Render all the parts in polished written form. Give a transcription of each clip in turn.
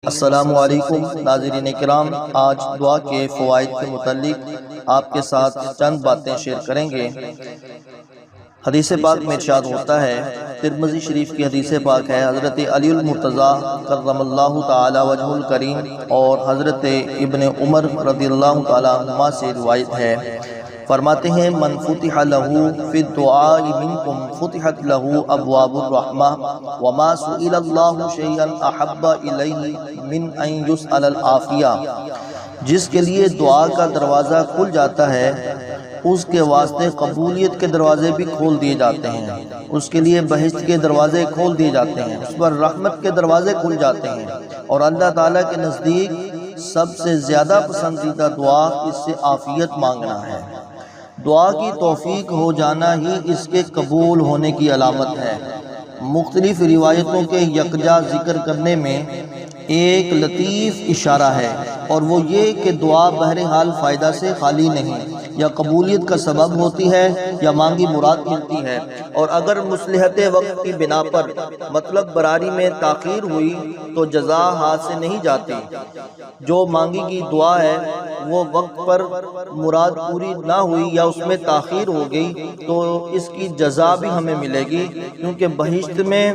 السلام علیکم ناظرین کرام، آج دعا کے فوائد کے متعلق آپ کے ساتھ چند باتیں شیئر کریں گے۔ حدیث پاک میں ارشاد ہوتا ہے، ترمذی شریف کی حدیث پاک ہے، حضرت علی المرتضیٰ کرم اللہ تعالی وجہ الکریم اور حضرت ابن عمر رضی اللہ تعالی عنہما سے روایت ہے، فرماتے ہیں من فتح لہو فی الدعاء منکم فتحت لہو ابواب الرحمہ وما سئل اللہ شیئا احب الیہ من ان یسأل العافیہ۔ جس کے لیے دعا کا دروازہ کھل جاتا ہے اس کے واسطے قبولیت کے دروازے بھی کھول دیے جاتے ہیں، اس کے لیے بہشت کے دروازے کھول دیے جاتے ہیں، اس پر رحمت کے دروازے کھل جاتے ہیں، اور اللہ تعالیٰ کے نزدیک سب سے زیادہ پسندیدہ دعا اس سے عافیت مانگنا ہے۔ دعا کی توفیق ہو جانا ہی اس کے قبول ہونے کی علامت ہے۔ مختلف روایتوں کے یکجا ذکر کرنے میں ایک لطیف اشارہ ہے، اور وہ یہ کہ دعا بہرحال فائدہ سے خالی نہیں، یا قبولیت کا سبب ہوتی ہے یا مانگی مراد ملتی ہے، اور اگر مصلحت وقت کی بنا پر مطلب براری میں تاخیر ہوئی تو جزا ہاتھ سے نہیں جاتی۔ جو مانگی کی دعا ہے وہ وقت پر مراد پوری نہ ہوئی یا اس میں تاخیر ہو گئی تو اس کی جزا بھی ہمیں ملے گی، کیونکہ بہشت میں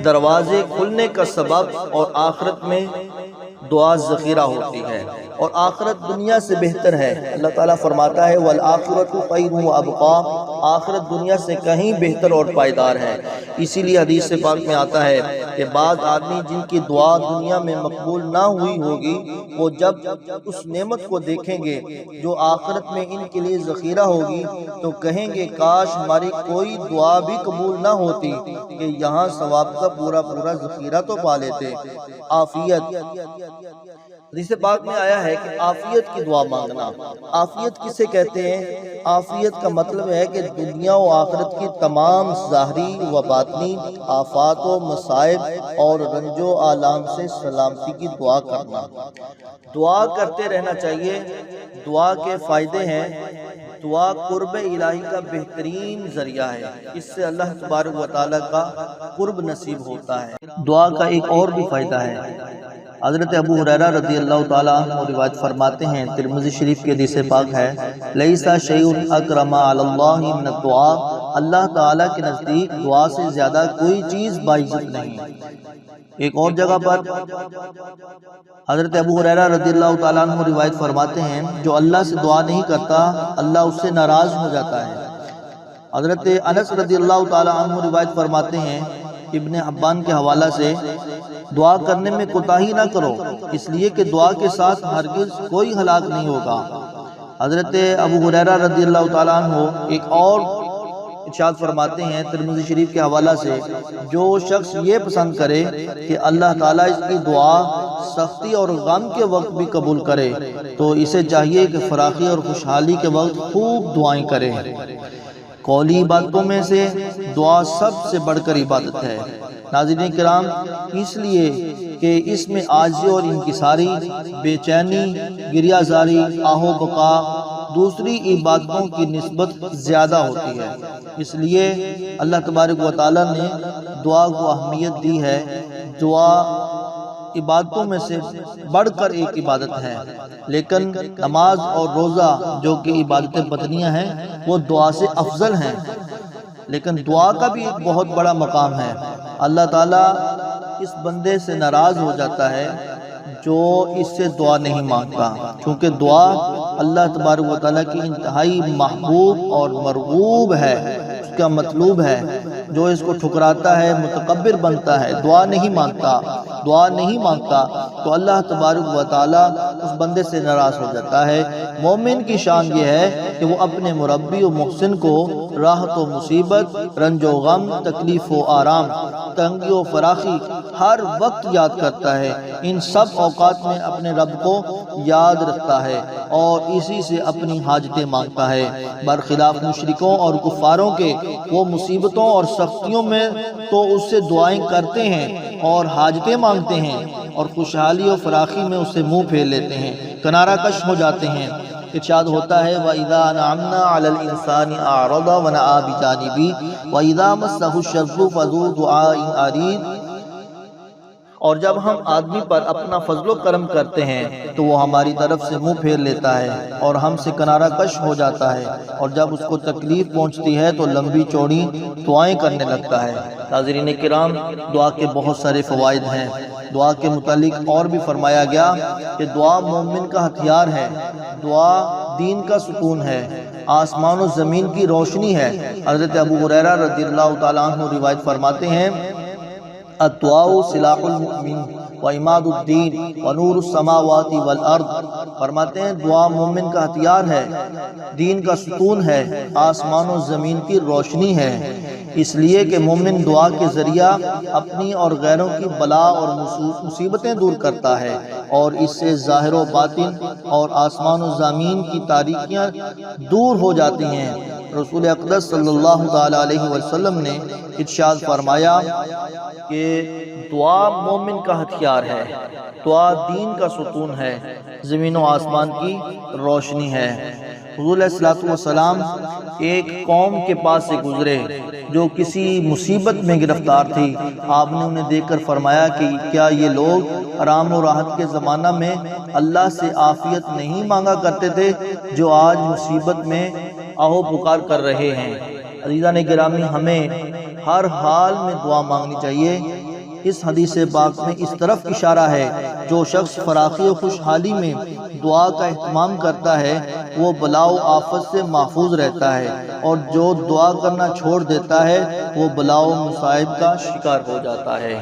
دروازے کھلنے کا سبب اور آخرت میں دعا ذخیرہ ہوتی ہے، اور آخرت دنیا سے بہتر ہے۔ اللہ تعالیٰ فرماتا ہے وَالْآخِرَةُ خَيْرٌ وَأَبْقَىٰ، آخرت دنیا سے کہیں بہتر اور پائیدار ہے۔ اسی لیے حدیث پاک میں آتا ہے کہ بعض آدمی جن کی دعا دنیا میں مقبول نہ ہوئی ہوگی، وہ جب اس نعمت کو دیکھیں گے جو آخرت میں ان کے لیے ذخیرہ ہوگی تو کہیں گے کاش ہماری کوئی دعا بھی قبول نہ ہوتی کہ یہاں ثواب کا پورا ذخیرہ تو پا لیتے۔ عافیت، حدیث پاک میں آیا ہے کہ عافیت کی دعا مانگنا۔ عافیت کسے کہتے ہیں؟ عافیت کا مطلب ہے کہ دنیا و آخرت کی تمام ظاہری و باطنی آفات و مصائب اور رنج و آلام سے سلامتی کی دعا کرنا۔ دعا کرتے رہنا چاہیے۔ دعا کے فائدے ہیں، دعا قرب الہی کا بہترین ذریعہ ہے، اس سے اللہ تبارک و تعالیٰ کا قرب نصیب ہوتا ہے۔ دعا کا ایک اور بھی فائدہ ہے، حضرت ابو ہریرہ رضی اللہ تعالیٰ عنہ روایت فرماتے ہیں، ترمذی شریف کی حدیث پاک ہے، لیس شیء اکرم علی اللہ من الدعاء، اللہ تعالیٰ کے نزدیک دعا سے زیادہ کوئی چیز باعزت نہیں۔ ایک اور جگہ پر حضرت ابو ہریرہ رضی اللہ تعالیٰ عنہ روایت فرماتے ہیں، جو اللہ سے دعا نہیں کرتا اللہ اس سے ناراض ہو جاتا ہے۔ حضرت انس رضی اللہ تعالیٰ عنہ روایت فرماتے ہیں ابن حبان کے حوالہ سے، دعا کرنے میں کوتاہی نہ کرو، اس لیے کہ دعا کے ساتھ ہرگز کوئی ہلاک نہیں ہوگا۔ حضرت ابو ہریرہ رضی اللہ تعالیٰ عنہ ایک اور ارشاد فرماتے ہیں ترمذی شریف کے حوالہ سے، جو شخص یہ پسند کرے کہ اللہ تعالیٰ اس کی دعا سختی اور غم کے وقت بھی قبول کرے تو اسے چاہیے کہ فراخی اور خوشحالی کے وقت خوب دعائیں کرے۔ قولی عبادتوں میں سے دعا سب سے بڑھ کر عبادت ہے ناظرین کرام، اس لیے کہ اس میں عاجزی اور انکساری، بے چینی، گریہ زاری، آہ و بقا دوسری عبادتوں کی نسبت زیادہ ہوتی ہے۔ اس لیے اللہ تبارک و تعالیٰ نے دعا کو اہمیت دی ہے۔ دعا عبادتوں میں سے بڑھ کر ایک عبادت ہے، لیکن نماز اور روزہ جو کہ عبادتیں بدنیہ ہیں وہ دعا سے افضل ہیں، لیکن دعا کا بھی ایک بہت بڑا مقام ہے۔ اللہ تعالیٰ اس بندے سے ناراض ہو جاتا ہے جو اس سے دعا نہیں مانگتا، کیونکہ دعا اللہ تبارک و تعالیٰ کی انتہائی محبوب اور مرغوب ہے، اس کا مطلوب ہے۔ جو اس کو ٹھکراتا ہے متکبر بنتا ہے، دعا نہیں مانگتا تو اللہ تبارک و تعالیٰ اس بندے سے ناراض ہو جاتا ہے۔ مومن کی شان یہ ہے کہ وہ اپنے مربی و محسن کو راحت و مصیبت، رنج و غم، تکلیف و آرام، تنگی و فراخی ہر وقت یاد کرتا ہے، ان سب اوقات میں اپنے رب کو یاد رکھتا ہے اور اسی سے اپنی حاجتیں مانگتا ہے۔ برخلاف مشرکوں اور کفاروں کے، وہ مصیبتوں اور سختیوں میں تو اس سے دعائیں کرتے ہیں اور حاجتیں مانگتے ہیں، اور خوشحالی و فراخی میں اس سے منہ پھیر لیتے ہیں، کنارہ کش ہو جاتے ہیں۔ ارشاد ہوتا ہے وَإِذَا أَنْعَمْنَا عَلَى الْإِنسَانِ أَعْرَضَ وَنَأَىٰ بِجَانِبِهِ وَإِذَا مَسَّهُ الشَّرُّ فَذُو دُعَاءٍ عَرِيضٍ۔ اور جب ہم آدمی پر اپنا فضل و کرم کرتے ہیں تو وہ ہماری طرف سے منہ پھیر لیتا ہے اور ہم سے کنارہ کش ہو جاتا ہے، اور جب اس کو تکلیف پہنچتی ہے تو لمبی چوڑی دعائیں کرنے لگتا ہے۔ ناظرین کرام، دعا کے بہت سارے فوائد ہیں۔ دعا کے متعلق اور بھی فرمایا گیا کہ دعا مومن کا ہتھیار ہے، دعا دین کا ستون ہے، آسمان و زمین کی روشنی ہے۔ حضرت ابو ہریرہ رضی اللہ تعالیٰ عنہ روایت فرماتے ہیں، الدعاء سلاح المؤمن وعماد الدین ونور السماوات والارض۔ فرماتے ہیں دعا مومن کا ہتھیار ہے، دین کا ستون ہے، آسمان و زمین کی روشنی ہے، اس لیے کہ مومن دعا کے ذریعہ اپنی اور غیروں کی بلا اور مصیبتیں دور کرتا ہے، اور اس سے ظاہر و باطن اور آسمان و زمین کی تاریکیاں دور ہو جاتی ہیں۔ رسول اقدس صلی اللہ تعالیٰ علیہ وسلم نے ارشاد فرمایا کہ دعا مومن کا ہتھیار ہے، دعا دین کا ستون ہے، زمین و آسمان کی روشنی ہے۔ حضور علیہ الصلوۃ والسلام ایک قوم کے پاس سے گزرے جو کسی مصیبت میں گرفتار تھی۔ آپ نے انہیں دیکھ کر فرمایا کہ کیا یہ لوگ آرام و راحت کے زمانہ میں اللہ سے عافیت نہیں مانگا کرتے تھے جو آج مصیبت میں آہو پکار کر رہے ہیں؟ عزیزان گرامی، ہمیں ہر حال میں دعا مانگنی چاہیے۔ اس حدیث پاک میں اس طرف اشارہ ہے، جو شخص فراخی و خوشحالی میں دعا کا اہتمام کرتا ہے وہ بلا و آفت سے محفوظ رہتا ہے، اور جو دعا کرنا چھوڑ دیتا ہے وہ بلا و مصائب کا شکار ہو جاتا ہے۔